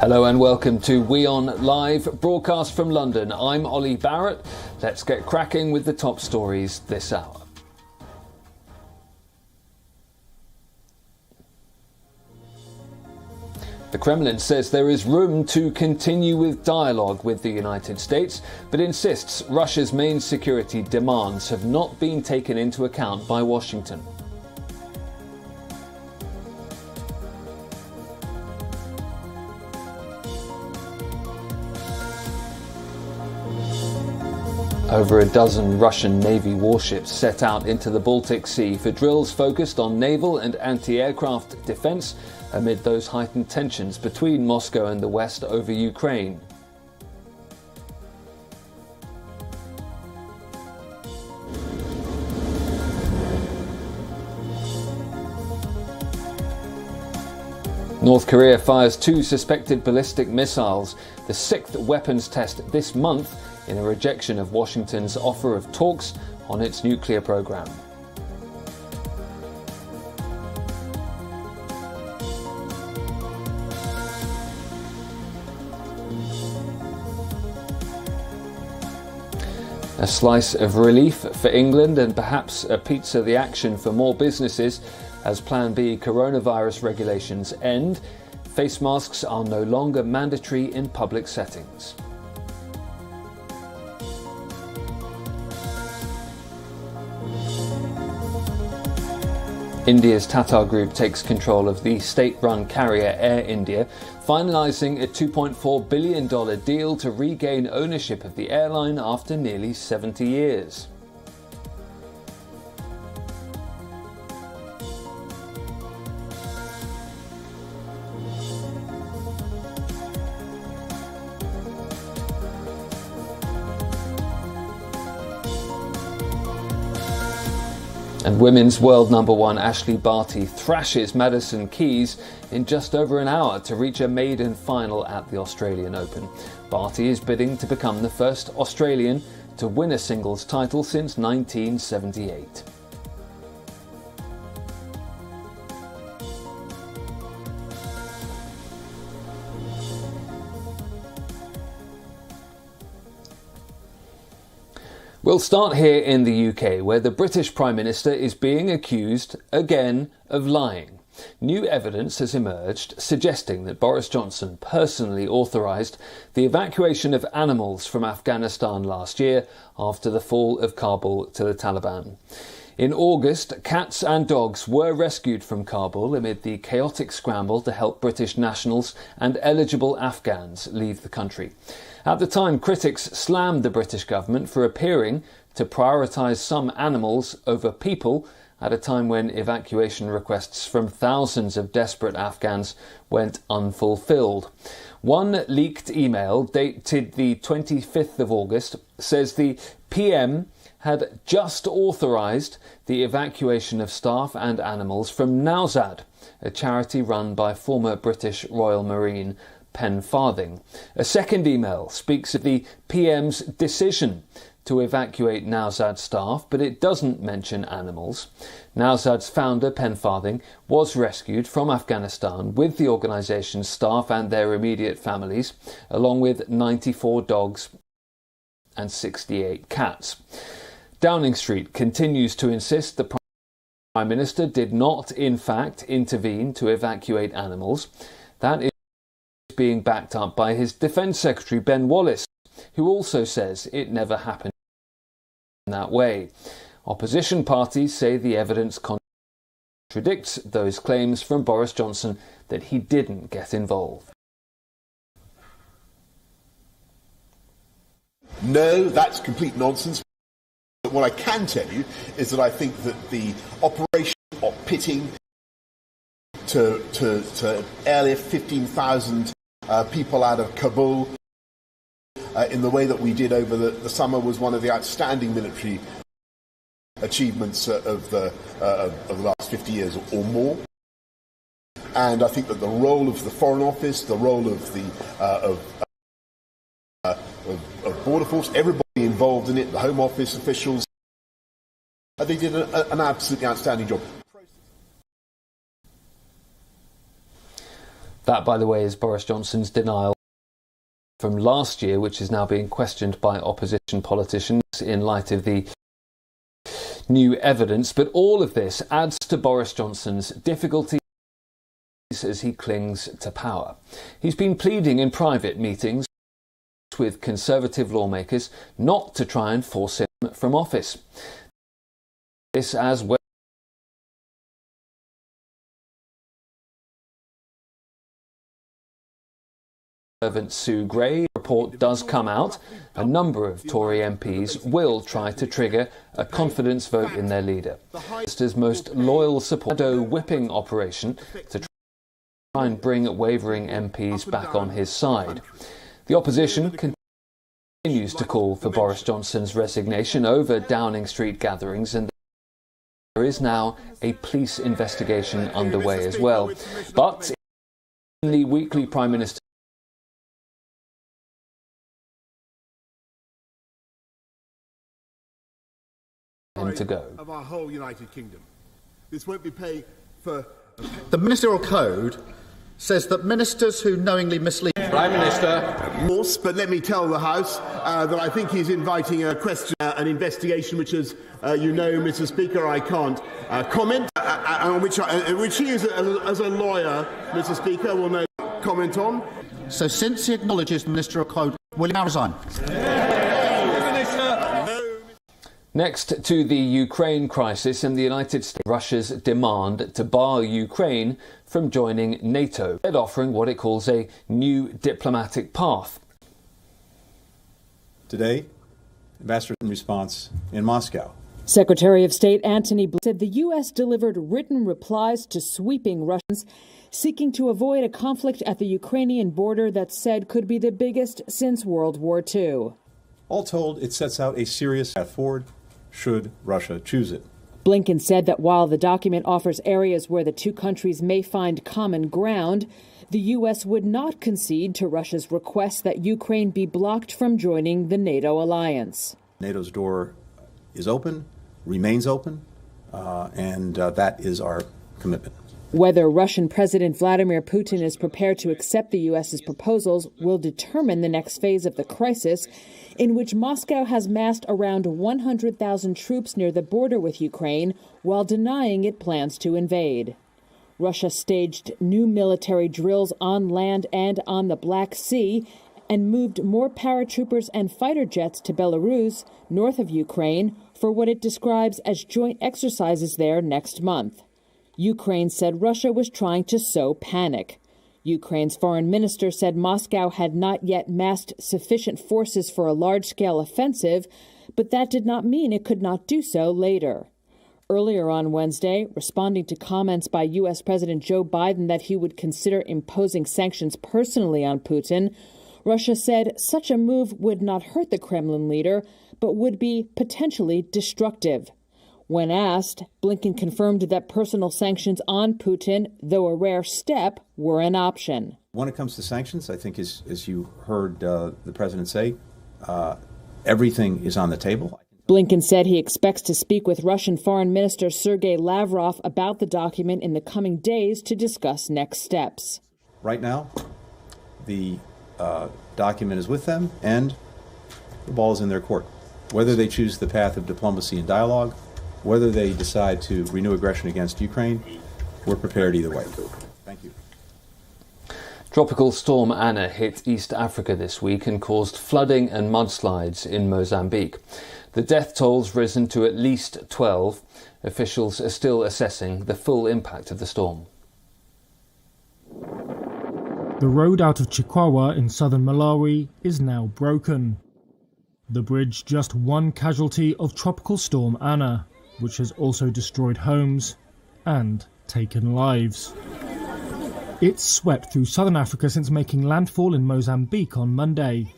Hello and welcome to WION Live Broadcast from London. I'm Ollie Barrett. Let's get cracking with the top stories this hour. The Kremlin says there is room to continue with dialogue with the United States, but insists Russia's main security demands have not been taken into account by Washington. Over a dozen Russian Navy warships set out into the Baltic Sea for drills focused on naval and anti-aircraft defence amid those heightened tensions between Moscow and the West over Ukraine. North Korea fires 2 suspected ballistic missiles, the 6th weapons test this month, in a rejection of Washington's offer of talks on its nuclear program. A slice of relief for England and perhaps a pizza the action for more businesses as Plan B coronavirus regulations end. Face masks are no longer mandatory in public settings. India's Tata Group takes control of the state-run carrier Air India, finalising a $2.4 billion deal to regain ownership of the airline after nearly 70 years. And women's world #1 Ashley Barty thrashes Madison Keys in just over an hour to reach a maiden final at the Australian Open. Barty is bidding to become the first Australian to win a singles title since 1978. We'll start here in the UK, where the British Prime Minister is being accused, again, of lying. New evidence has emerged suggesting that Boris Johnson personally authorised the evacuation of animals from Afghanistan last year after the fall of Kabul to the Taliban. In August, cats and dogs were rescued from Kabul amid the chaotic scramble to help British nationals and eligible Afghans leave the country. At the time, critics slammed the British government for appearing to prioritise some animals over people at a time when evacuation requests from thousands of desperate Afghans went unfulfilled. One leaked email dated the 25th of August says the PM had just authorised the evacuation of staff and animals from Nowzad, a charity run by former British Royal Marine Pen Farthing. A second email speaks of the PM's decision to evacuate Nowzad staff, but it doesn't mention animals. Nowzad's founder, Pen Farthing, was rescued from Afghanistan with the organisation's staff and their immediate families, along with 94 dogs and 68 cats. Downing Street continues to insist the Prime Minister did not, in fact, intervene to evacuate animals. That is being backed up by his Defence Secretary Ben Wallace, who also says it never happened in that way. Opposition parties say the evidence contradicts those claims from Boris Johnson that he didn't get involved. No, that's complete nonsense. But what I can tell you is that I think that the operation of pitting to airlift 15,000 people out of Kabul in the way that we did over the summer was one of the outstanding military achievements of the last 50 years or more. And I think that the role of the Foreign Office, the role of the Border Force, everybody involved in it, the Home Office officials, they did an absolutely outstanding job. That, by the way, is Boris Johnson's denial from last year, which is now being questioned by opposition politicians in light of the new evidence. But all of this adds to Boris Johnson's difficulties as he clings to power. He's been pleading in private meetings with Conservative lawmakers not to try and force him from office. This as well. Sue Gray report does come out, a number of Tory MPs will try to trigger a confidence vote in their leader. Minister's most loyal supporter whipping operation to try and bring wavering MPs back on his side. The opposition continues to call for Boris Johnson's resignation over Downing Street gatherings, and there is now a police investigation underway as well. But in the weekly Prime Minister to go. Of our whole United Kingdom. This won't be paid for. The Ministerial Code says that ministers who knowingly mislead. Prime Minister. But let me tell the House that I think he's inviting a question, an investigation, which, as you know, Mr. Speaker, I can't comment on which he, as a lawyer, Mr. Speaker, will no comment on. So, since he acknowledges the Ministerial Code, will he now resign? Next to the Ukraine crisis and the United States, Russia's demand to bar Ukraine from joining NATO, and offering what it calls a new diplomatic path. Today, Ambassador in response in Moscow. Secretary of State Antony Blinken said the U.S. delivered written replies to sweeping Russians seeking to avoid a conflict at the Ukrainian border that said could be the biggest since World War II. All told, it sets out a serious path forward should Russia choose it. Blinken said that while the document offers areas where the two countries may find common ground, the U.S. would not concede to Russia's request that Ukraine be blocked from joining the NATO alliance. NATO's door is open, remains open, and that is our commitment. Whether Russian President Vladimir Putin is prepared to accept the U.S.'s proposals will determine the next phase of the crisis, in which Moscow has massed around 100,000 troops near the border with Ukraine while denying it plans to invade. Russia staged new military drills on land and on the Black Sea and moved more paratroopers and fighter jets to Belarus, north of Ukraine, for what it describes as joint exercises there next month. Ukraine said Russia was trying to sow panic. Ukraine's foreign minister said Moscow had not yet massed sufficient forces for a large-scale offensive, but that did not mean it could not do so later. Earlier on Wednesday, responding to comments by U.S. President Joe Biden that he would consider imposing sanctions personally on Putin, Russia said such a move would not hurt the Kremlin leader, but would be potentially destructive. When asked, Blinken confirmed that personal sanctions on Putin, though a rare step, were an option. When it comes to sanctions, I think, as you heard the president say, everything is on the table. Blinken said he expects to speak with Russian Foreign Minister Sergei Lavrov about the document in the coming days to discuss next steps. Right now, the document is with them, and the ball is in their court. Whether they choose the path of diplomacy and dialogue, whether they decide to renew aggression against Ukraine, we're prepared either way. Thank you. Tropical storm Anna hit East Africa this week and caused flooding and mudslides in Mozambique. The death toll's risen to at least 12. Officials are still assessing the full impact of the storm. The road out of Chikwawa in southern Malawi is now broken. The bridge just one casualty of Tropical Storm Anna, which has also destroyed homes and taken lives. It's swept through southern Africa since making landfall in Mozambique on Monday.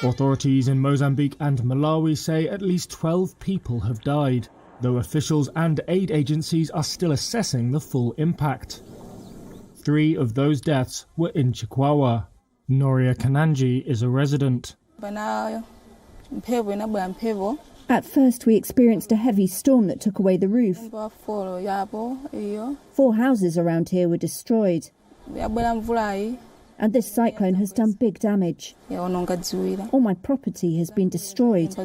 Authorities in Mozambique and Malawi say at least 12 people have died, though officials and aid agencies are still assessing the full impact. 3 of those deaths were in Chikwawa. Noria Kananji is a resident. At first we experienced a heavy storm that took away the roof. 4 houses around here were destroyed. And this cyclone has done big damage. All my property has been destroyed.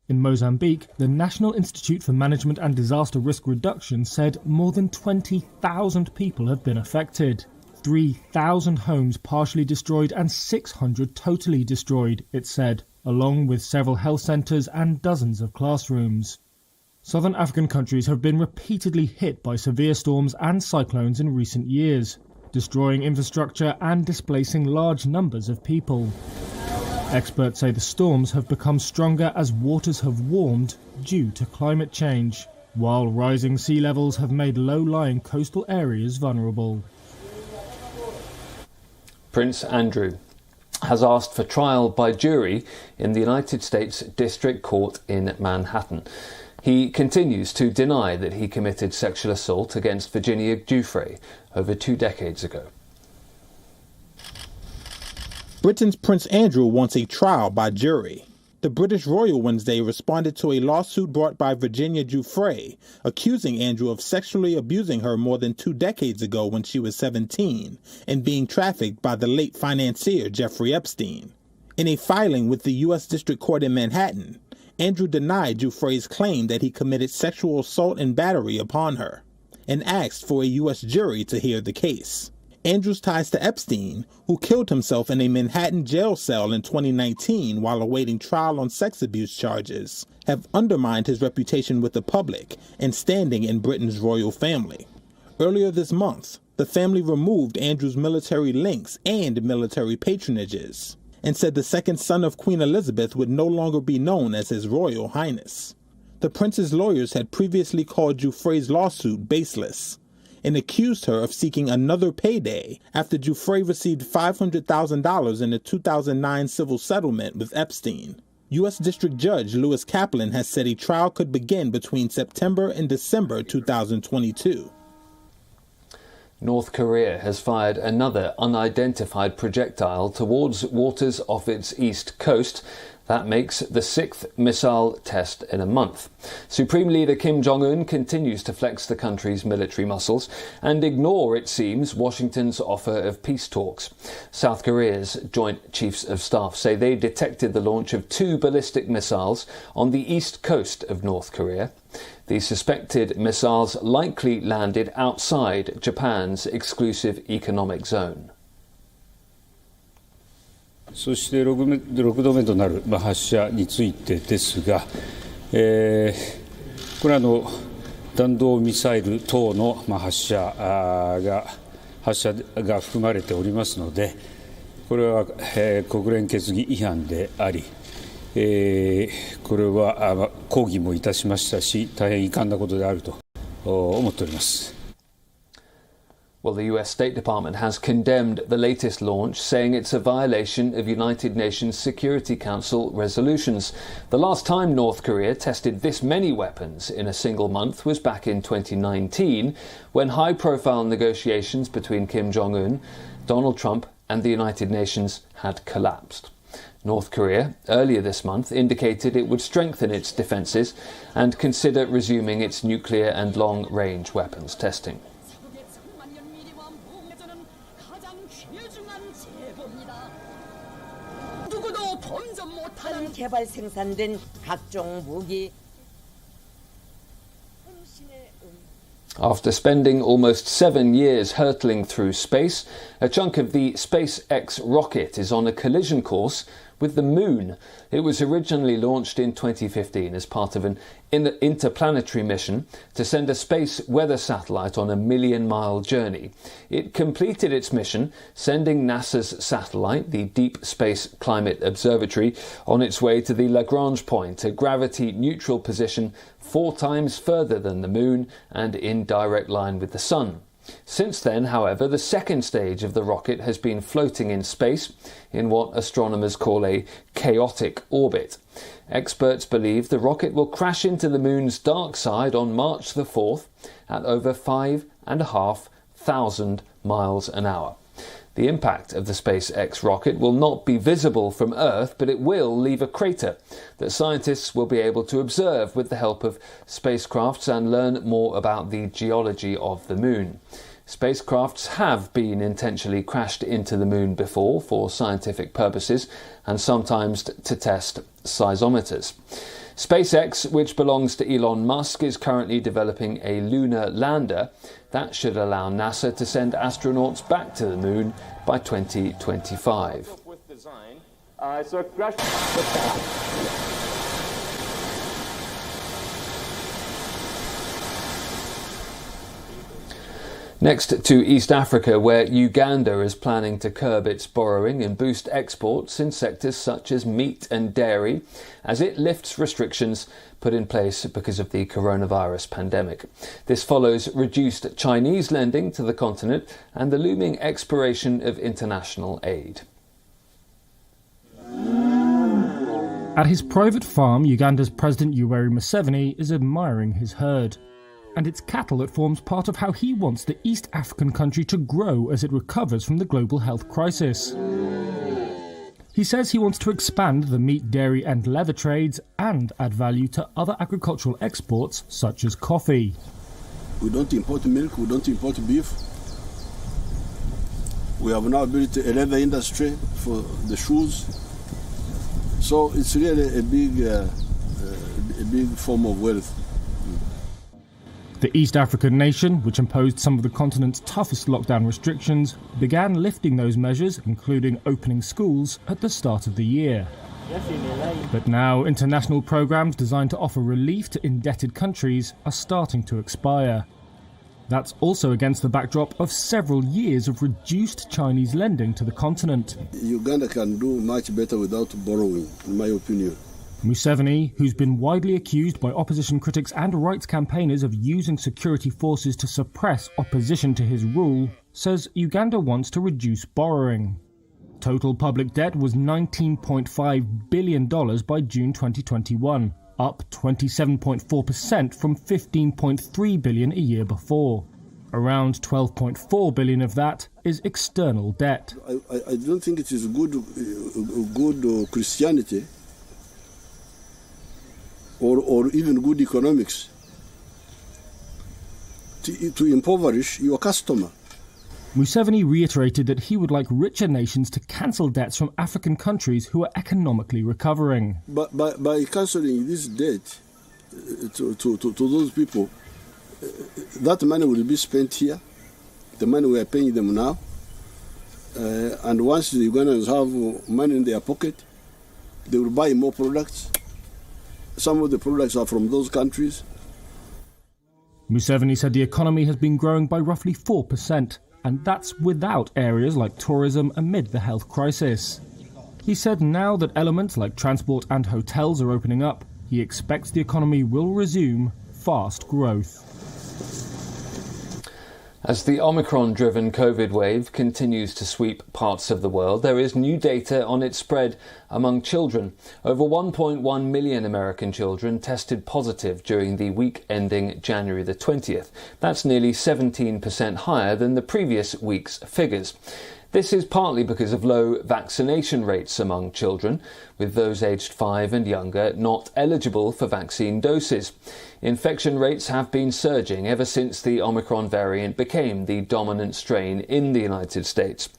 In Mozambique, the National Institute for Management and Disaster Risk Reduction said more than 20,000 people have been affected. 3,000 homes partially destroyed and 600 totally destroyed, it said, along with several health centres and dozens of classrooms. Southern African countries have been repeatedly hit by severe storms and cyclones in recent years, destroying infrastructure and displacing large numbers of people. Experts say the storms have become stronger as waters have warmed due to climate change, while rising sea levels have made low-lying coastal areas vulnerable. Prince Andrew has asked for trial by jury in the United States District Court in Manhattan. He continues to deny that he committed sexual assault against Virginia Giuffre over 2 decades ago. Britain's Prince Andrew wants a trial by jury. The British royal Wednesday responded to a lawsuit brought by Virginia Giuffre, accusing Andrew of sexually abusing her more than 2 decades ago when she was 17 and being trafficked by the late financier Jeffrey Epstein. In a filing with the U.S. District Court in Manhattan, Andrew denied Giuffre's claim that he committed sexual assault and battery upon her, and asked for a U.S. jury to hear the case. Andrew's ties to Epstein, who killed himself in a Manhattan jail cell in 2019 while awaiting trial on sex abuse charges, have undermined his reputation with the public and standing in Britain's royal family. Earlier this month, the family removed Andrew's military links and military patronages, and said the second son of Queen Elizabeth would no longer be known as His Royal Highness. The prince's lawyers had previously called Giuffre's lawsuit baseless, and accused her of seeking another payday after Giuffre received $500,000 in a 2009 civil settlement with Epstein. U.S. District Judge Lewis Kaplan has said a trial could begin between September and December 2022. North Korea has fired another unidentified projectile towards waters off its east coast. That makes the 6th missile test in a month. Supreme Leader Kim Jong-un continues to flex the country's military muscles and ignore, it seems, Washington's offer of peace talks. South Korea's Joint Chiefs of Staff say they detected the launch of 2 ballistic missiles on the east coast of North Korea. The suspected missiles likely landed outside Japan's exclusive economic zone. そして6度目となる発射についてですが、これは弾道ミサイル等の発射が含まれておりますので、これは国連決議違反であり、これは抗議もいたしましたし、大変遺憾なことであると思っております。Well, the US State Department has condemned the latest launch, saying it's a violation of United Nations Security Council resolutions. The last time North Korea tested this many weapons in a single month was back in 2019, when high-profile negotiations between Kim Jong-un, Donald Trump and the United Nations had collapsed. North Korea, earlier this month, indicated it would strengthen its defences and consider resuming its nuclear and long-range weapons testing. After spending almost 7 years hurtling through space, a chunk of the Spacex rocket is on a collision course with the Moon. It was originally launched in 2015 as part of an interplanetary mission to send a space weather satellite on a 1,000,000-mile journey. It completed its mission, sending NASA's satellite, the Deep Space Climate Observatory, on its way to the Lagrange point, a gravity-neutral position 4 times further than the Moon and in direct line with the Sun. Since then, however, the second stage of the rocket has been floating in space in what astronomers call a chaotic orbit. Experts believe the rocket will crash into the Moon's dark side on March the 4th at over 5,500 miles an hour. The impact of the SpaceX rocket will not be visible from Earth, but it will leave a crater that scientists will be able to observe with the help of spacecrafts and learn more about the geology of the Moon. Spacecrafts have been intentionally crashed into the moon before for scientific purposes and sometimes to test seismometers. Spacex, which belongs to Elon Musk, is currently developing a lunar lander that should allow NASA to send astronauts back to the moon by 2025. Next to East Africa, where Uganda is planning to curb its borrowing and boost exports in sectors such as meat and dairy, as it lifts restrictions put in place because of the coronavirus pandemic. This follows reduced Chinese lending to the continent and the looming expiration of international aid. At his private farm, Uganda's President Yoweri Museveni is admiring his herd. And it's cattle that forms part of how he wants the East African country to grow as it recovers from the global health crisis. He says he wants to expand the meat, dairy and leather trades and add value to other agricultural exports such as coffee. We don't import milk, we don't import beef. We have now built a leather industry for the shoes. So it's really a big form of wealth. The East African nation, which imposed some of the continent's toughest lockdown restrictions, began lifting those measures, including opening schools, at the start of the year. But now international programs designed to offer relief to indebted countries are starting to expire. That's also against the backdrop of several years of reduced Chinese lending to the continent. Uganda can do much better without borrowing, in my opinion. Museveni, who's been widely accused by opposition critics and rights campaigners of using security forces to suppress opposition to his rule, says Uganda wants to reduce borrowing. Total public debt was $19.5 billion by June 2021, up 27.4% from $15.3 billion a year before. Around $12.4 billion of that is external debt. I don't think it is good Christianity or even good economics to impoverish your customer. Museveni reiterated that he would like richer nations to cancel debts from African countries who are economically recovering. But by cancelling this debt to those people, that money will be spent here, the money we are paying them now, and once the Ugandans have money in their pocket, they will buy more products. Some of the products are from those countries. Museveni said the economy has been growing by roughly 4%, and that's without areas like tourism amid the health crisis. He said now that elements like transport and hotels are opening up, he expects the economy will resume fast growth. As the Omicron-driven COVID wave continues to sweep parts of the world, there is new data on its spread among children. Over 1.1 million American children tested positive during the week ending January the 20th. That's nearly 17% higher than the previous week's figures. This is partly because of low vaccination rates among children, with those aged 5 and younger not eligible for vaccine doses. Infection rates have been surging ever since the Omicron variant became the dominant strain in the United States.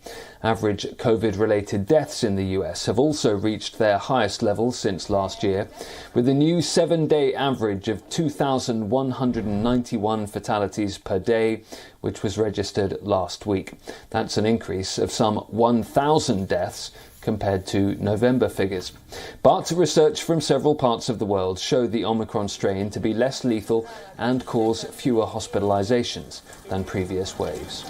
Average COVID-related deaths in the US have also reached their highest levels since last year, with a new 7-day average of 2,191 fatalities per day, which was registered last week. That's an increase of some 1,000 deaths compared to November figures. But research from several parts of the world showed the Omicron strain to be less lethal and cause fewer hospitalizations than previous waves.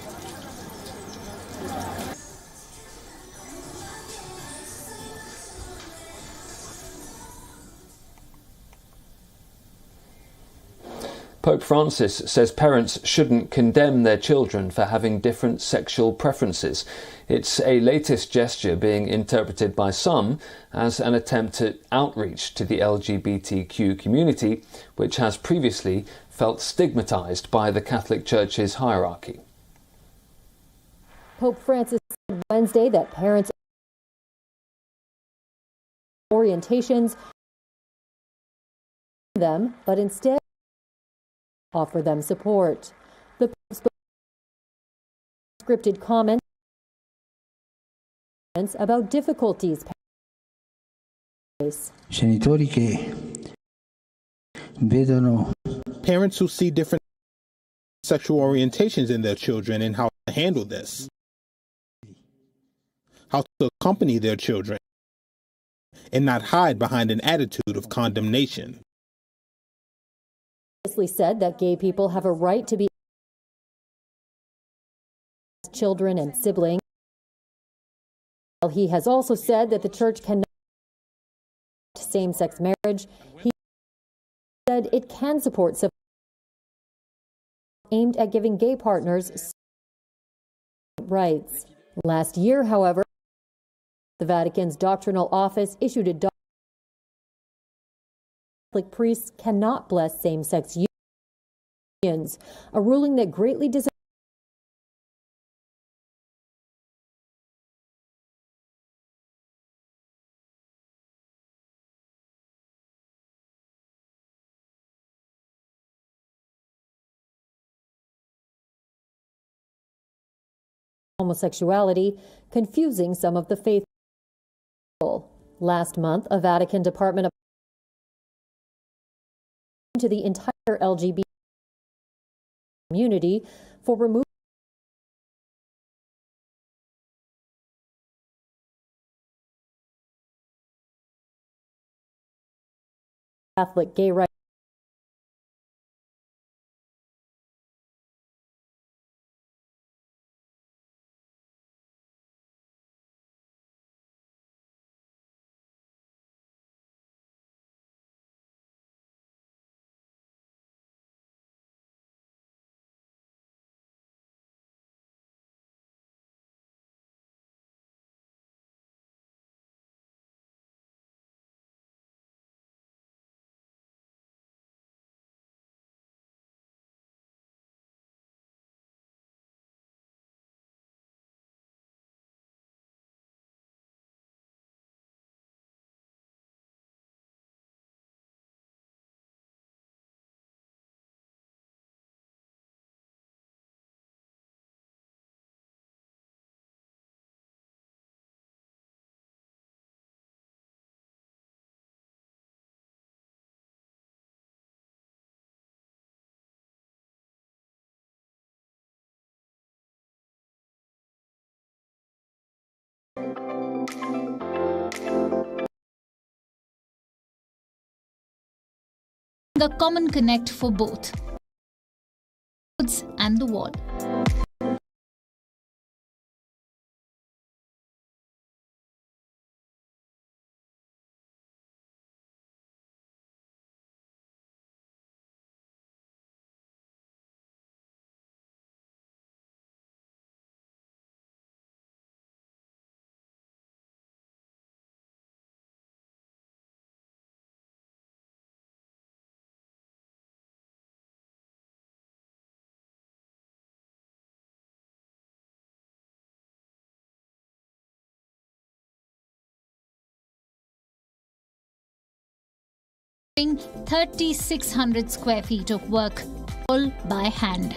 Pope Francis says parents shouldn't condemn their children for having different sexual preferences. It's a latest gesture being interpreted by some as an attempt at outreach to the LGBTQ community, which has previously felt stigmatized by the Catholic Church's hierarchy. Pope Francis said Wednesday that parents orientations them, but instead offer them support. The Pope spoke scripted comments about difficulties face. Parents who see different sexual orientations in their children and how to handle this, how to accompany their children and not hide behind an attitude of condemnation. Said that gay people have a right to be children and siblings. He has also said that the church cannot same-sex marriage. He said it can support civil aimed at giving gay partners rights. Last year, however, the Vatican's doctrinal office issued a document Catholic priests cannot bless same-sex unions, a ruling that greatly disappointed homosexuality, confusing some of the faithful. Last month, a Vatican Department of to the entire LGBT community for removing Catholic gay rights. A common connect for both goods and the wall. doing 3,600 square feet of work, all by hand.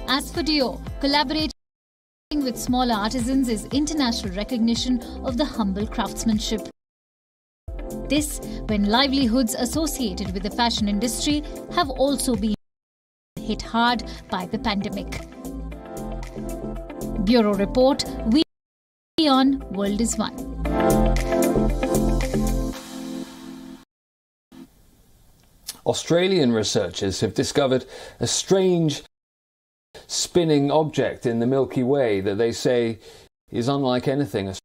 As for Dio, collaborating with smaller artisans is international recognition of the humble craftsmanship. This, when livelihoods associated with the fashion industry have also been hit hard by the pandemic. Bureau Report, WION World is One. Australian researchers have discovered a strange spinning object in the Milky Way that they say is unlike anything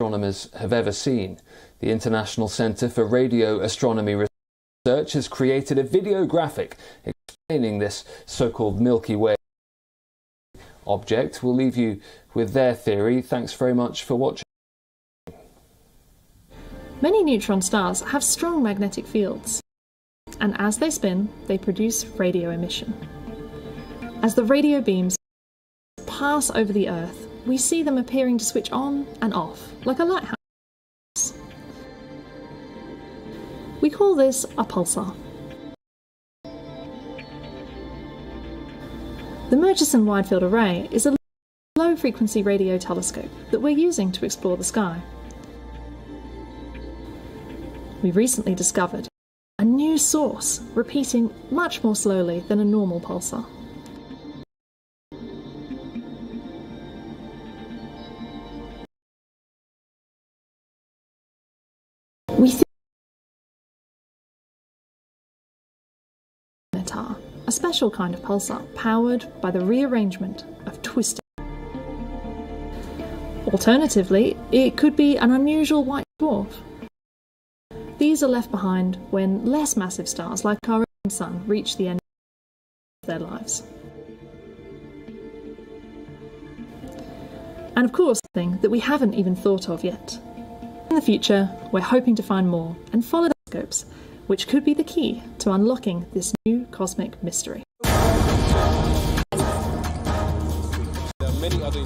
astronomers have ever seen. The International Centre for Radio Astronomy Research has created a video graphic explaining this so-called Milky Way object. We'll leave you with their theory. Thanks very much for watching. Many neutron stars have strong magnetic fields, and as they spin, they produce radio emission. As the radio beams pass over the Earth, we see them appearing to switch on and off, like a lighthouse. We call this a pulsar. The Murchison Wide Field Array is a low-frequency radio telescope that we're using to explore the sky. We recently discovered a new source repeating much more slowly than a normal pulsar. We think a special kind of pulsar powered by the rearrangement of twisting. Alternatively, it could be an unusual white dwarf. These are left behind when less massive stars like our own Sun reach the end of their lives. And of course, something that we haven't even thought of yet. In the future, we're hoping to find more and follow telescopes, which could be the key to unlocking this new cosmic mystery. Many other